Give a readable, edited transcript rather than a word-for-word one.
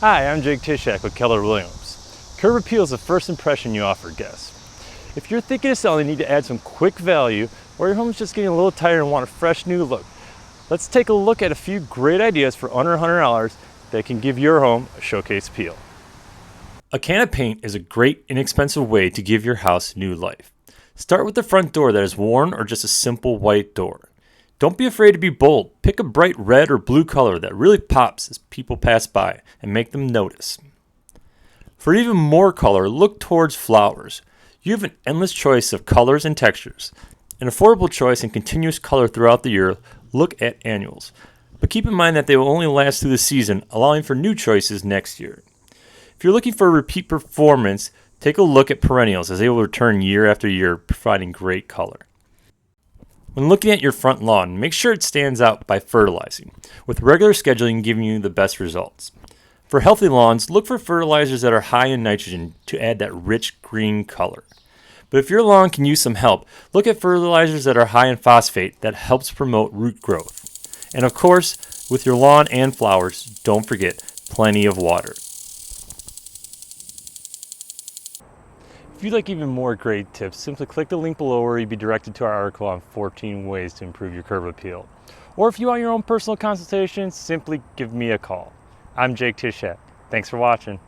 Hi, I'm Jake Tysiak with Keller Williams. Curb appeal is the first impression you offer guests. If you're thinking of selling, you need to add some quick value, or your home's just getting a little tired and want a fresh new look, let's take a look at a few great ideas for under $100 that can give your home a showcase appeal. A can of paint is a great, inexpensive way to give your house new life. Start with the front door that is worn or just a simple white door. Don't be afraid to be bold. Pick a bright red or blue color that really pops as people pass by and make them notice. For even more color, look towards flowers. You have an endless choice of colors and textures. An affordable choice and continuous color throughout the year, look at annuals. But keep in mind that they will only last through the season, allowing for new choices next year. If you're looking for a repeat performance, take a look at perennials as they will return year after year, providing great color. When looking at your front lawn, make sure it stands out by fertilizing, with regular scheduling giving you the best results. For healthy lawns, look for fertilizers that are high in nitrogen to add that rich green color. But if your lawn can use some help, look at fertilizers that are high in phosphate that helps promote root growth. And of course, with your lawn and flowers, don't forget plenty of water. If you'd like even more great tips, simply click the link below where you'll be directed to our article on 14 ways to improve your curb appeal. Or if you want your own personal consultation, simply give me a call. I'm Jake Tysiak. Thanks for watching.